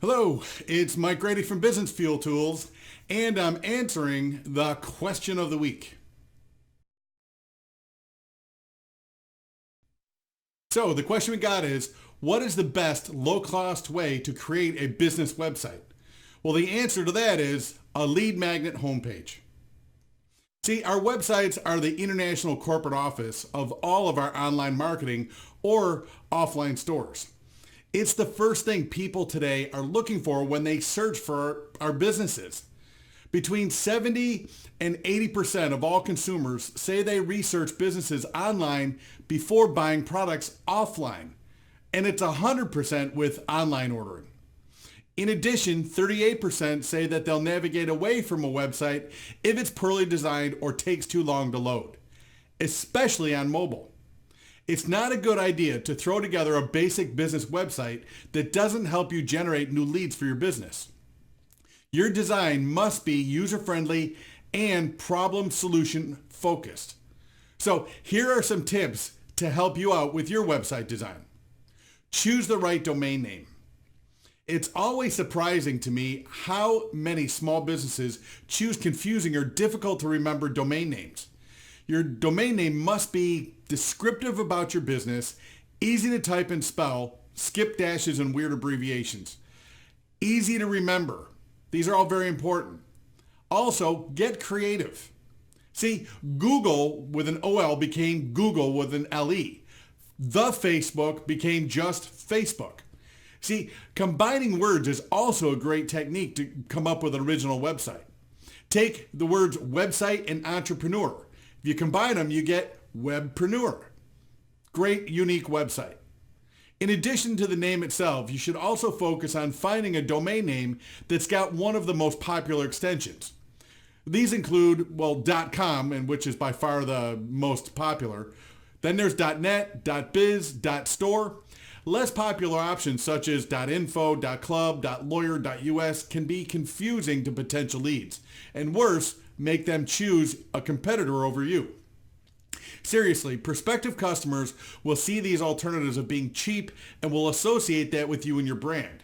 Hello, it's Mike Grady from Business Fuel Tools, and I'm answering the question of the week. So the question we got is, what is the best low-cost way to create a business website? Well, the answer to that is a lead magnet homepage. See, our websites are the international corporate office of all of our online marketing or offline stores. It's the first thing people today are looking for when they search for our businesses. Between 70 and 80% of all consumers say they research businesses online before buying products offline. And it's 100% with online ordering. In addition, 38% say that they'll navigate away from a website if it's poorly designed or takes too long to load, especially on mobile. It's not a good idea to throw together a basic business website that doesn't help you generate new leads for your business. Your design must be user-friendly and problem-solution focused. So here are some tips to help you out with your website design. Choose the right domain name. It's always surprising to me how many small businesses choose confusing or difficult to remember domain names. Your domain name must be descriptive about your business, easy to type and spell, skip dashes and weird abbreviations. Easy to remember. These are all very important. Also, get creative. See, Google with an OL became Google with an LE. The Facebook became just Facebook. See, combining words is also a great technique to come up with an original website. Take the words website and entrepreneur. If you combine them, you get webpreneur. Great, unique website. In addition to the name itself, you should also focus on finding a domain name that's got one of the most popular extensions. These include, well, .com, and which is by far the most popular. Then there's .net, .biz, .store. Less popular options such as .info, .club, .lawyer, .us can be confusing to potential leads, and worse, make them choose a competitor over you. Seriously, prospective customers will see these alternatives of being cheap and will associate that with you and your brand.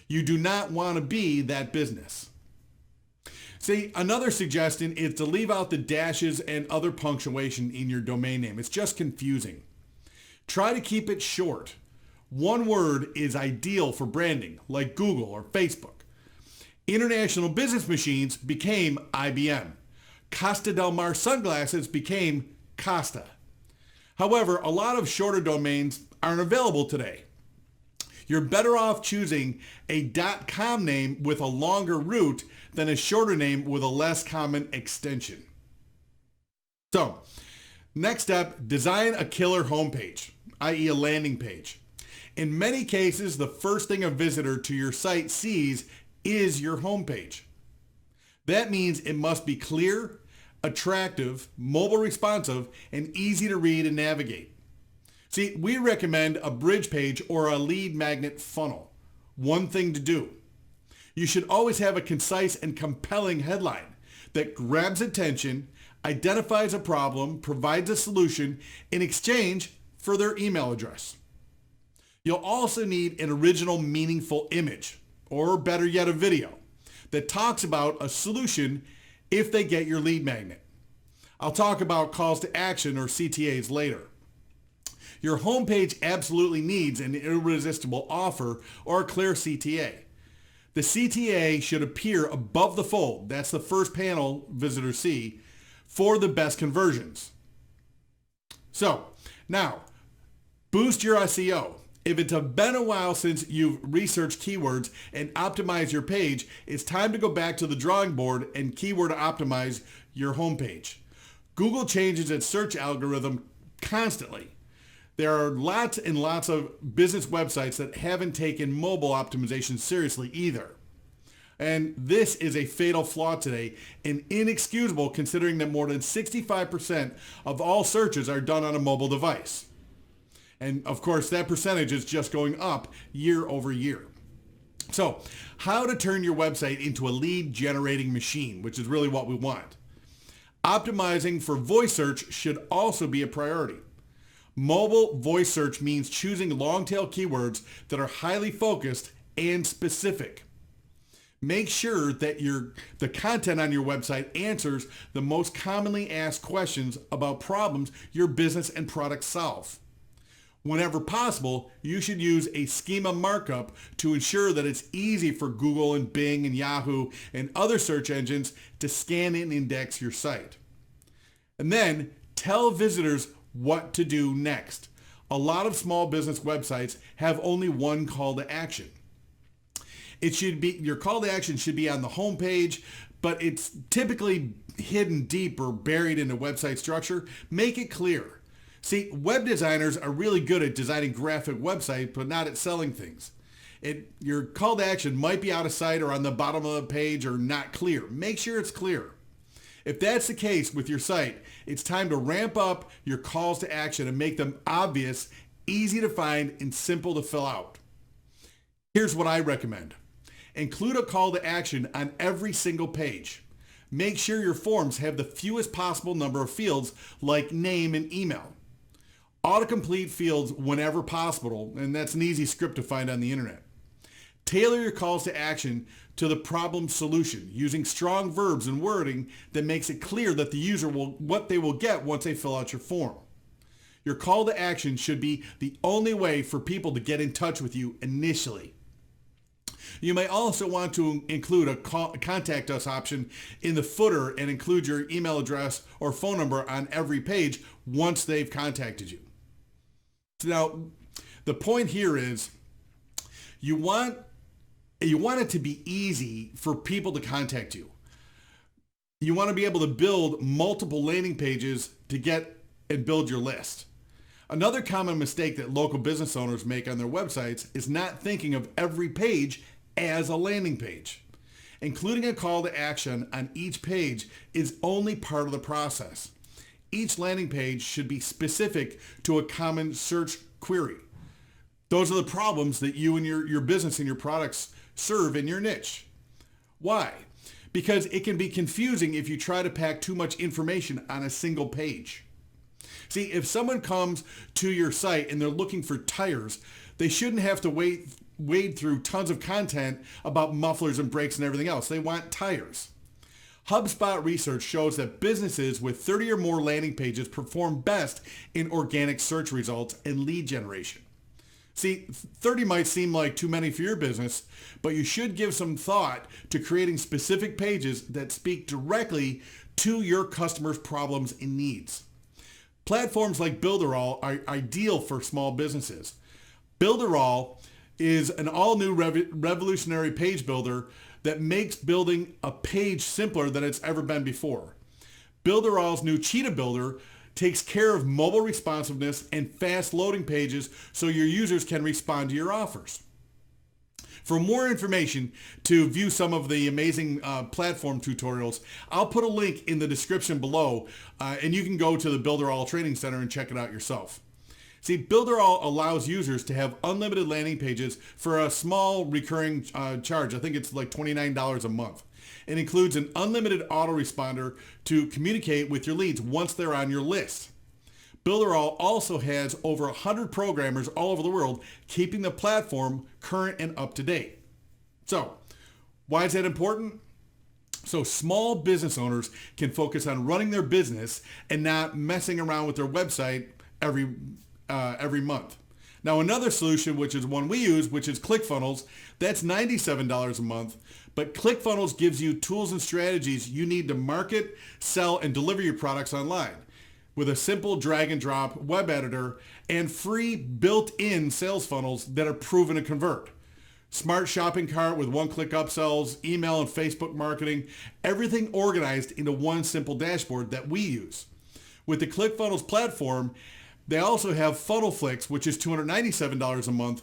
You do not want to be that business. See, another suggestion is to leave out the dashes and other punctuation in your domain name. It's just confusing. Try to keep it short. One word is ideal for branding, like Google or Facebook. International Business Machines became IBM. Costa del Mar Sunglasses became Costa. However, a lot of shorter domains aren't available today. You're better off choosing a .com name with a longer root than a shorter name with a less common extension. So, next up, design a killer homepage, i.e. a landing page. In many cases, the first thing a visitor to your site sees is your homepage. That means it must be clear, attractive, mobile responsive, and easy to read and navigate. See, we recommend a bridge page or a lead magnet funnel. One thing to do. You should always have a concise and compelling headline that grabs attention, identifies a problem, provides a solution in exchange for their email address. You'll also need an original meaningful image, or better yet, a video that talks about a solution if they get your lead magnet. I'll talk about calls to action or CTAs later. Your homepage absolutely needs an irresistible offer or a clear CTA. The CTA should appear above the fold, that's the first panel visitors see, for the best conversions. So, now, boost your SEO. If it's been a while since you've researched keywords and optimized your page, it's time to go back to the drawing board and keyword optimize your homepage. Google changes its search algorithm constantly. There are lots and lots of business websites that haven't taken mobile optimization seriously either. And this is a fatal flaw today and inexcusable considering that more than 65% of all searches are done on a mobile device. And of course, that percentage is just going up year over year. So, how to turn your website into a lead generating machine, which is really what we want. Optimizing for voice search should also be a priority. Mobile voice search means choosing long tail keywords that are highly focused and specific. Make sure that the content on your website answers the most commonly asked questions about problems your business and products solve. Whenever possible, you should use a schema markup to ensure that it's easy for Google and Bing and Yahoo and other search engines to scan and index your site. And then tell visitors what to do next. A lot of small business websites have only one call to action. Your call to action should be on the home page, but it's typically hidden deep or buried in the website structure. Make it clear. See, web designers are really good at designing graphic websites, but not at selling things. Your call to action might be out of sight or on the bottom of the page or not clear. Make sure it's clear. If that's the case with your site, it's time to ramp up your calls to action and make them obvious, easy to find, and simple to fill out. Here's what I recommend. Include a call to action on every single page. Make sure your forms have the fewest possible number of fields like name and email. Autocomplete fields whenever possible, and that's an easy script to find on the internet. Tailor your calls to action to the problem solution using strong verbs and wording that makes it clear that the user what they will get once they fill out your form. Your call to action should be the only way for people to get in touch with you initially. You may also want to include a contact us option in the footer and include your email address or phone number on every page once they've contacted you. Now, the point here is you want it to be easy for people to contact you. You want to be able to build multiple landing pages to get and build your list. Another common mistake that local business owners make on their websites is not thinking of every page as a landing page. Including a call to action on each page is only part of the process. Each landing page should be specific to a common search query. Those are the problems that you and your business and your products serve in your niche. Why? Because it can be confusing if you try to pack too much information on a single page. See, if someone comes to your site and they're looking for tires, they shouldn't have to wade through tons of content about mufflers and brakes and everything else. They want tires. HubSpot research shows that businesses with 30 or more landing pages perform best in organic search results and lead generation. See, 30 might seem like too many for your business, but you should give some thought to creating specific pages that speak directly to your customers' problems and needs. Platforms like Builderall are ideal for small businesses. Builderall is an all-new revolutionary page builder that makes building a page simpler than it's ever been before. Builderall's new Cheetah Builder takes care of mobile responsiveness and fast loading pages so your users can respond to your offers. For more information to view some of the amazing platform tutorials, I'll put a link in the description below, and you can go to the Builderall Training Center and check it out yourself. See, Builderall allows users to have unlimited landing pages for a small recurring charge. I think it's like $29 a month. It includes an unlimited autoresponder to communicate with your leads once they're on your list. Builderall also has over 100 programmers all over the world keeping the platform current and up to date. So, why is that important? So small business owners can focus on running their business and not messing around with their website every month. Now another solution, which is one we use, which is ClickFunnels, that's $97 a month. But ClickFunnels gives you tools and strategies you need to market, sell, and deliver your products online with a simple drag and drop web editor and free built-in sales funnels that are proven to convert. Smart shopping cart with one-click upsells, email and Facebook marketing, everything organized into one simple dashboard that we use. With the ClickFunnels platform, they also have FunnelFlix, which is $297 a month.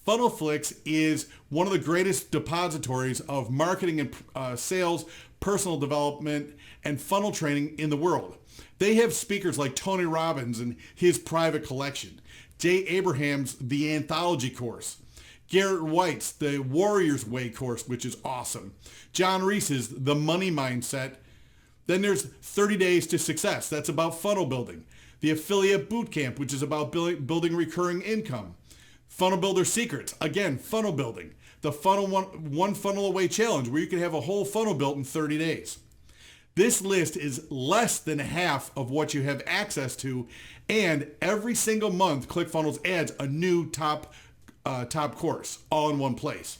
FunnelFlix is one of the greatest depositories of marketing and sales, personal development, and funnel training in the world. They have speakers like Tony Robbins and his private collection, Jay Abraham's The Anthology course, Garrett White's The Warrior's Way course, which is awesome, John Reese's The Money Mindset. Then there's 30 Days to Success. That's about funnel building. The Affiliate Bootcamp, which is about building recurring income. Funnel Builder Secrets. Again, funnel building. The funnel one funnel away challenge where you can have a whole funnel built in 30 days. This list is less than half of what you have access to, and every single month ClickFunnels adds a new top course all in one place.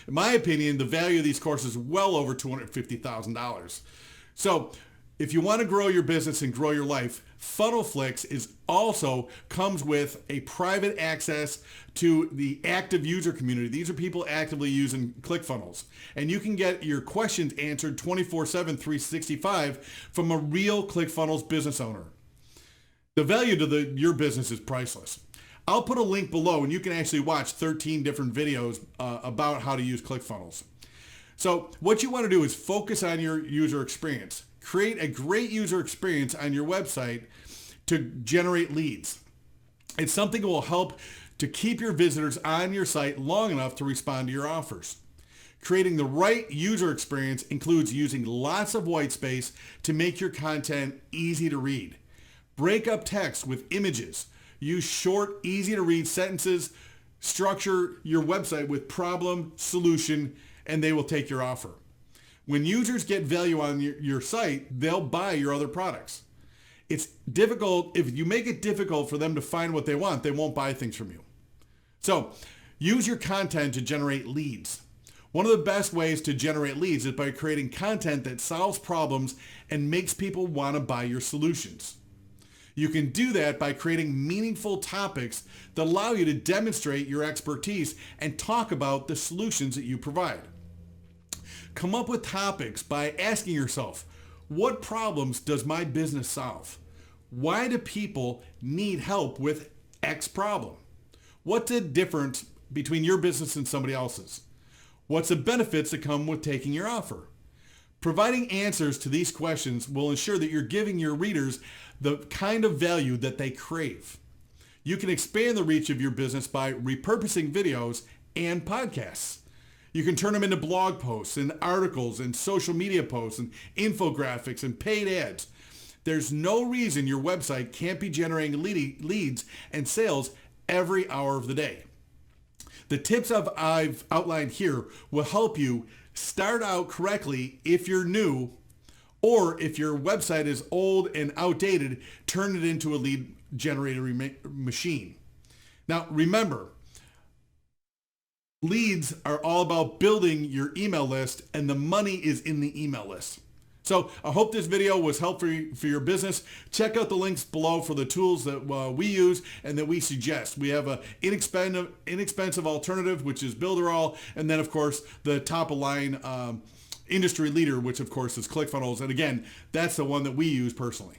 In my opinion, the value of these courses is well over $250,000. So if you want to grow your business and grow your life, FunnelFlix also comes with a private access to the active user community. These are people actively using ClickFunnels. And you can get your questions answered 24/7, 365 from a real ClickFunnels business owner. The value to your business is priceless. I'll put a link below and you can actually watch 13 different videos about how to use ClickFunnels. So what you want to do is focus on your user experience. Create a great user experience on your website to generate leads. It's something that will help to keep your visitors on your site long enough to respond to your offers. Creating the right user experience includes using lots of white space to make your content easy to read. Break up text with images. Use short, easy to read sentences. Structure your website with problem, solution, and they will take your offer. When users get value on your site, they'll buy your other products. It's difficult, if you make it difficult for them to find what they want, they won't buy things from you. So use your content to generate leads. One of the best ways to generate leads is by creating content that solves problems and makes people want to buy your solutions. You can do that by creating meaningful topics that allow you to demonstrate your expertise and talk about the solutions that you provide. Come up with topics by asking yourself, what problems does my business solve? Why do people need help with X problem? What's the difference between your business and somebody else's? What's the benefits that come with taking your offer? Providing answers to these questions will ensure that you're giving your readers the kind of value that they crave. You can expand the reach of your business by repurposing videos and podcasts. You can turn them into blog posts and articles and social media posts and infographics and paid ads. There's no reason your website can't be generating leads and sales every hour of the day. The tips I've outlined here will help you start out correctly if you're new, or if your website is old and outdated, turn it into a lead generator machine. Now remember, leads are all about building your email list, and the money is in the email list. So I hope this video was helpful for your business. Check out the links below for the tools that we use and that we suggest. We have an inexpensive alternative, which is Builderall, and then of course the top of line industry leader, which of course is ClickFunnels. And again, that's the one that we use personally.